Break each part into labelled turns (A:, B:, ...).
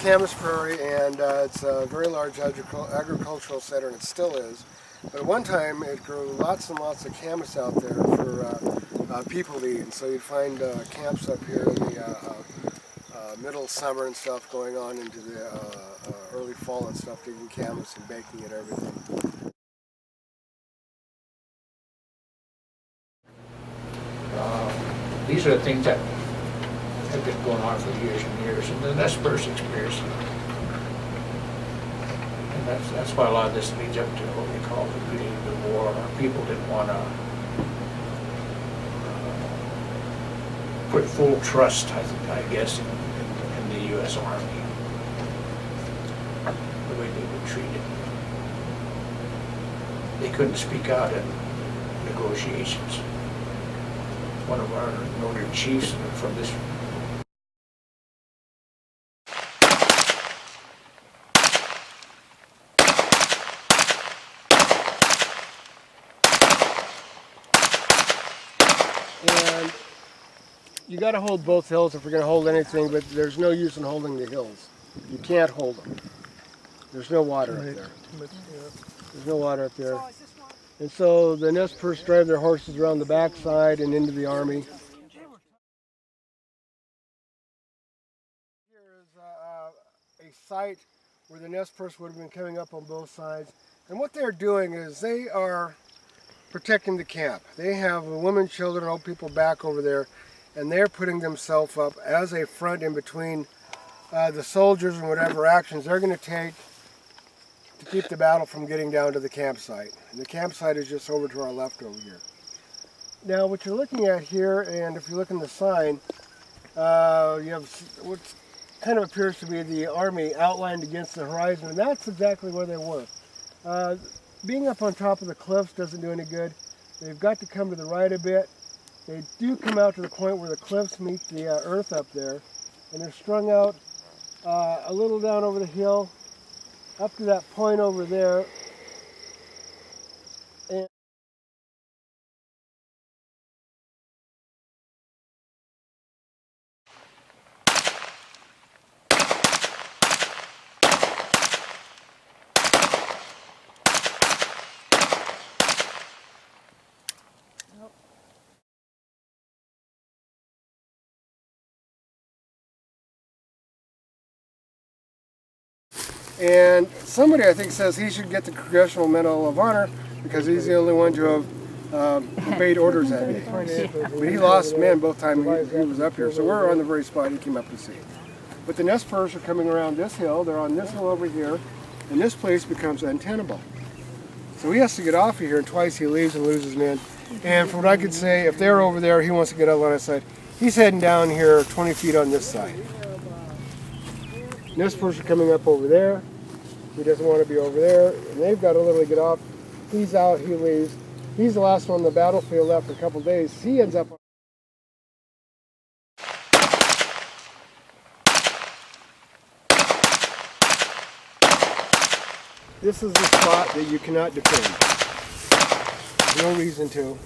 A: Camas Prairie, and it's a very large agricultural center, and it still is. But at one time it grew lots and lots of camas out there for people to eat, and so you'd find camps up here in the middle summer and stuff going on into the early fall and stuff, digging camas and baking and everything.
B: These are the things that have been going on for years and years, and the nest burst experience. And that's why a lot of this leads up to what we call the beginning of the war. People didn't want to put full trust, I guess, in the U.S. Army, the way they were treated. They couldn't speak out in negotiations. One of our noted chiefs from this
A: And you got to hold both hills if we're going to hold anything, but there's no use in holding the hills. You can't hold them. There's no water up there. There's no water up there. And so the Nez Perce drive their horses around the backside and into the Army. Here is a site where the Nez Perce would have been coming up on both sides. And what they're doing is they are protecting the camp. They have women, children, old people back over there, and they're putting themselves up as a front in between the soldiers and whatever actions they're going to take to keep the battle from getting down to the campsite. And the campsite is just over to our left over here. Now what you're looking at here, and if you look in the sign, you have what kind of appears to be the Army outlined against the horizon, and that's exactly where they were. Being up on top of the cliffs doesn't do any good. They've got to come to the right a bit. They do come out to the point where the cliffs meet the earth up there, and they're strung out a little down over the hill, up to that point over there. And And somebody, I think, says he should get the Congressional Medal of Honor because he's the only one to have obeyed orders that day. But he lost men both times he was up here, so we're on the very spot he came up to see. But the Nez Perce are coming around this hill, they're on this hill over here, and this place becomes untenable. So he has to get off of here, and twice he leaves and loses men. And from what I could say, if they're over there, he wants to get out on that side. He's heading down here 20 feet on this side. Nez Perce are coming up over there. He doesn't want to be over there, and they've got to literally get off. He's out, he leaves. He's the last one on the battlefield left for a couple of days. He ends up. This is the spot that you cannot defend. No reason to.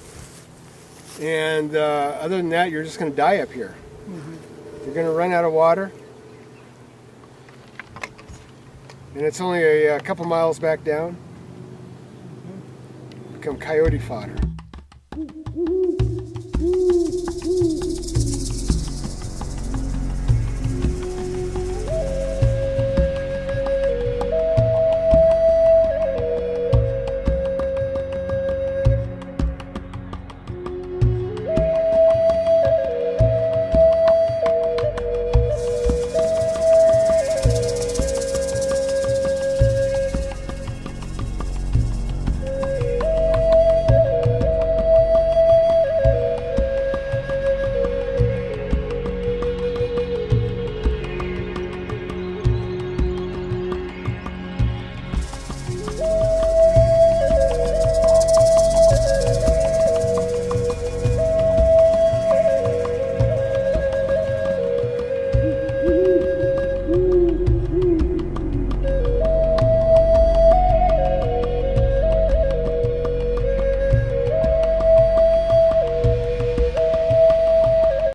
A: And other than that, you're just going to die up here. You're going to run out of water. And it's only a couple miles back down. Become coyote fodder.